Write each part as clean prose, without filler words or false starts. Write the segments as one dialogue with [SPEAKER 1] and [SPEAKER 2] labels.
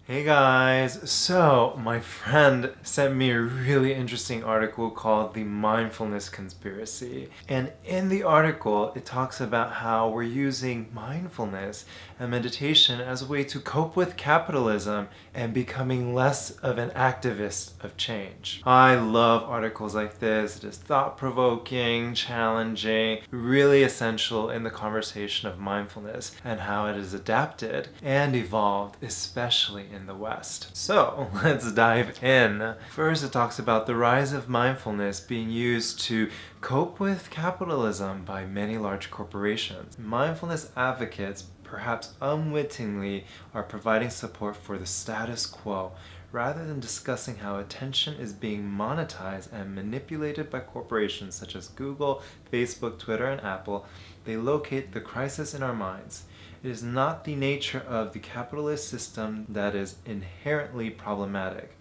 [SPEAKER 1] Hey guys, so my friend sent me a really interesting article called The Mindfulness Conspiracy. And in the article, it talks about how we're using mindfulness and meditation as a way to cope with capitalism and becoming less of an activist of change. I love articles like this. It is thought-provoking, challenging, really essential in the conversation of mindfulness and how it is adapted and evolved, especially in the West. So let's dive in. First, it talks about the rise of mindfulness being used to cope with capitalism by many large corporations. Mindfulness advocates, perhaps unwittingly, are providing support for the status quo rather than discussing how attention is being monetized and manipulated by corporations such as Google, Facebook, Twitter, and Apple. They locate the crisis in our minds. It is not the nature of the capitalist system that is inherently problematic.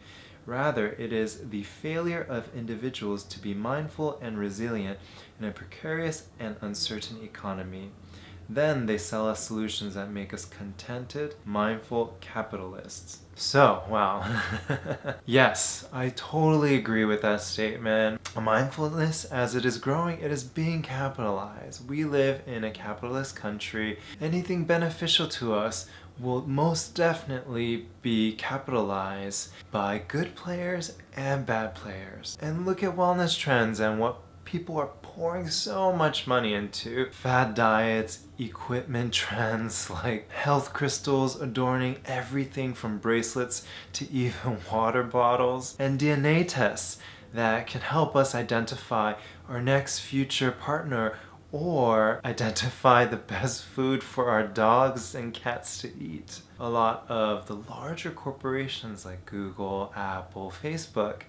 [SPEAKER 1] Rather, it is the failure of individuals to be mindful and resilient in a precarious and uncertain economy. Then they sell us solutions that make us contented, mindful capitalists. So, wow. Yes, I totally agree with that statement. Mindfulness, as it is growing, it is being capitalized. We live in a capitalist country. Anything beneficial to us will most definitely be capitalized by good players and bad players. And look at wellness trends and what people are pouring so much money into. Fad diets, equipment trends like health crystals adorning everything from bracelets to even water bottles, and DNA tests that can help us identify our next future partner or identify the best food for our dogs and cats to eat. A lot of the larger corporations like Google, Apple, Facebook,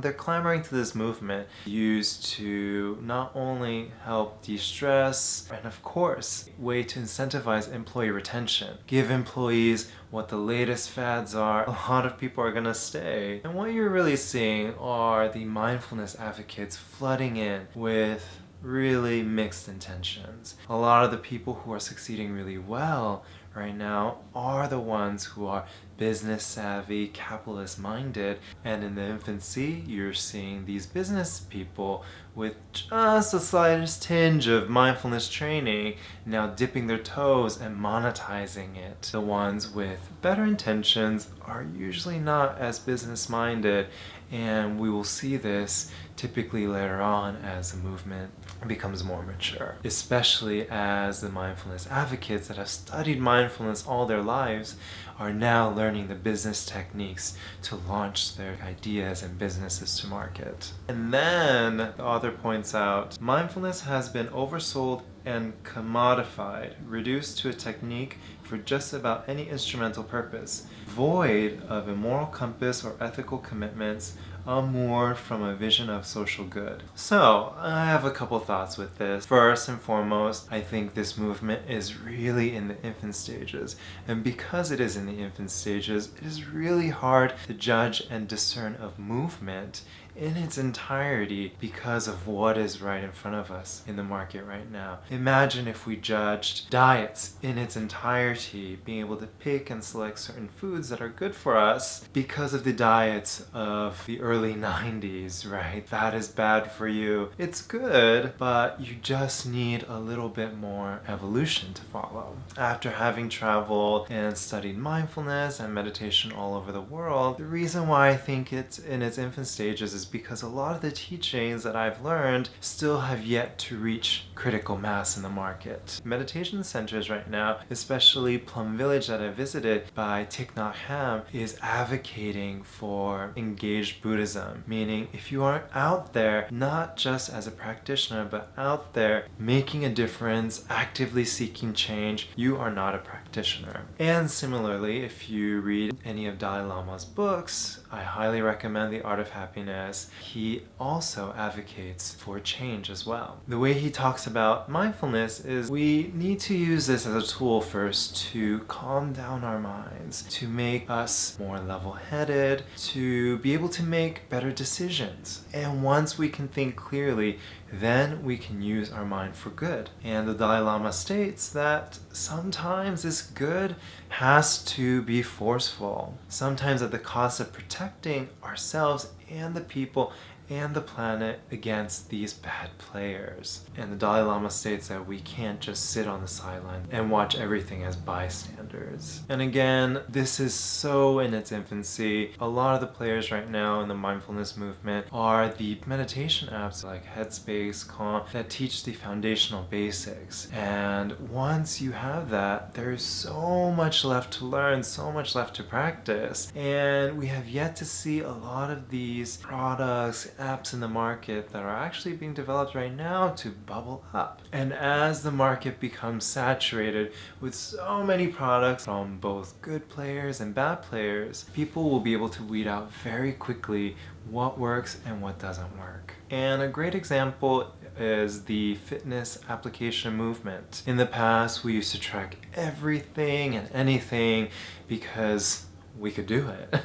[SPEAKER 1] they're clamoring to this movement used to not only help de-stress and of course, way to incentivize employee retention. Give employees what the latest fads are, a lot of people are gonna stay. And what you're really seeing are the mindfulness advocates flooding in with really mixed intentions. A lot of the people who are succeeding really well right now are the ones who are business savvy, capitalist minded, and in the infancy you're seeing these business people with just the slightest tinge of mindfulness training now dipping their toes and monetizing it. The ones with better intentions are usually not as business minded, and we will see this typically later on as the movement becomes more mature, especially as the mindfulness advocates that have studied mindfulness all their lives are now learning the business techniques to launch their ideas and businesses to market. And then the author points out, mindfulness has been oversold and commodified, reduced to a technique for just about any instrumental purpose, void of a moral compass or ethical commitments, unmoored from a vision of social good. So, I have a couple thoughts with this. First and foremost, I think this movement is really in the infant stages. And because it is in the infant stages, it is really hard to judge and discern of movement in its entirety because of what is right in front of us in the market right now. Imagine if we judged diets in its entirety, being able to pick and select certain foods that are good for us because of the diets of the early 90s, right? That is bad for you. It's good, but you just need a little bit more evolution to follow. After having traveled and studied mindfulness and meditation all over the world, the reason why I think it's in its infant stages is because a lot of the teachings that I've learned still have yet to reach critical mass in the market. Meditation centers right now, especially Plum Village that I visited by Thich Nhat Hanh, is advocating for engaged Buddhism, meaning if you aren't out there, not just as a practitioner, but out there making a difference, actively seeking change, you are not a practitioner. And similarly, if you read any of Dalai Lama's books, I highly recommend The Art of Happiness. He also advocates for change as well. The way he talks about mindfulness is we need to use this as a tool first to calm down our minds, to make us more level-headed, to be able to make better decisions. And once we can think clearly, then we can use our mind for good. And the Dalai Lama states that sometimes this good has to be forceful, sometimes at the cost of protecting ourselves and the people and the planet against these bad players. And the Dalai Lama states that we can't just sit on the sideline and watch everything as bystanders. And again, this is so in its infancy. A lot of the players right now in the mindfulness movement are the meditation apps like Headspace, Calm, that teach the foundational basics. And once you have that, there's so much left to learn, so much left to practice. And we have yet to see a lot of these products, apps in the market that are actually being developed right now to bubble up. And as the market becomes saturated with so many products from both good players and bad players, people will be able to weed out very quickly what works and what doesn't work. And a great example is the fitness application movement. In the past, we used to track everything and anything because we could do it.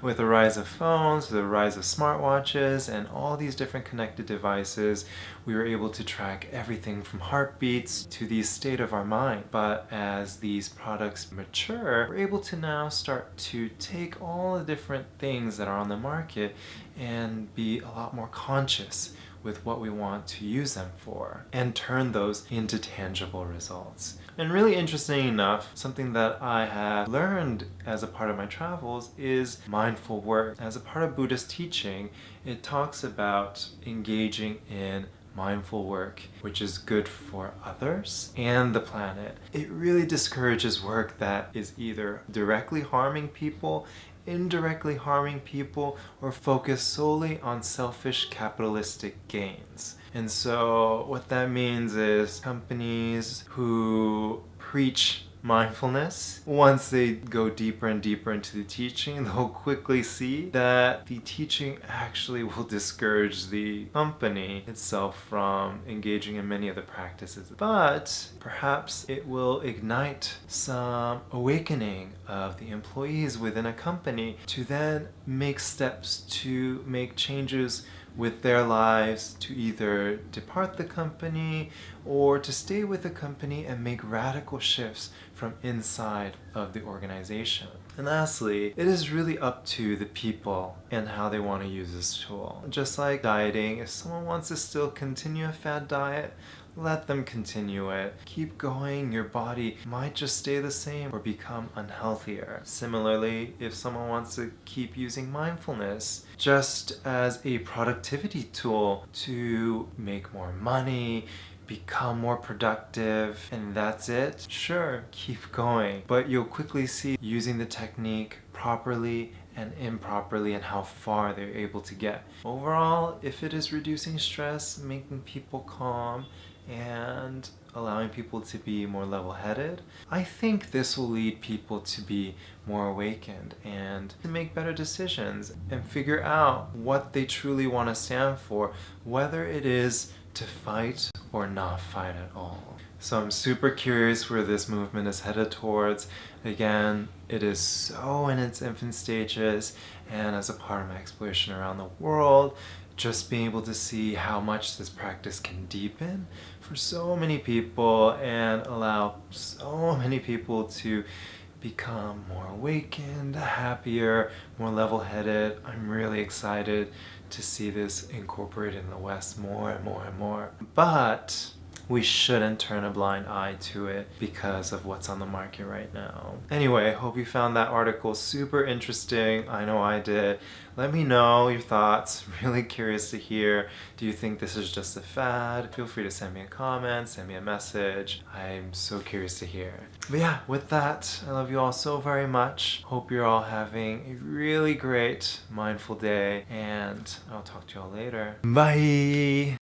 [SPEAKER 1] With the rise of phones, the rise of smartwatches, and all these different connected devices, we were able to track everything from heartbeats to the state of our mind. But as these products mature, we're able to now start to take all the different things that are on the market and be a lot more conscious with what we want to use them for and turn those into tangible results. And really interesting enough, something that I have learned as a part of my travels is mindful work. As a part of Buddhist teaching, it talks about engaging in mindful work, which is good for others and the planet. It really discourages work that is either directly harming people, indirectly harming people, or focused solely on selfish capitalistic gains. And so what that means is companies who preach mindfulness, once they go deeper and deeper into the teaching, they'll quickly see that the teaching actually will discourage the company itself from engaging in many of the practices. But perhaps it will ignite some awakening of the employees within a company to then make steps to make changes with their lives, to either depart the company or to stay with the company and make radical shifts from inside of the organization. And lastly, it is really up to the people and how they want to use this tool. Just like dieting, if someone wants to still continue a fad diet, let them continue it. Keep going, your body might just stay the same or become unhealthier. Similarly, if someone wants to keep using mindfulness just as a productivity tool to make more money, become more productive, and that's it, sure, keep going. But you'll quickly see using the technique properly and improperly and how far they're able to get. Overall, if it is reducing stress, making people calm, and allowing people to be more level-headed, I think this will lead people to be more awakened and to make better decisions and figure out what they truly want to stand for, whether it is to fight or not fight at all. So I'm super curious where this movement is headed towards. Again, it is so in its infant stages, and as a part of my exploration around the world, just being able to see how much this practice can deepen for so many people and allow so many people to become more awakened, happier, more level-headed. I'm really excited to see this incorporated in the West more and more and more. But we shouldn't turn a blind eye to it because of what's on the market right now. Anyway, I hope you found that article super interesting. I know I did. Let me know your thoughts. Really curious to hear. Do you think this is just a fad? Feel free to send me a comment, send me a message. I'm so curious to hear. But yeah, with that, I love you all so very much. Hope you're all having a really great mindful day, and I'll talk to you all later. Bye!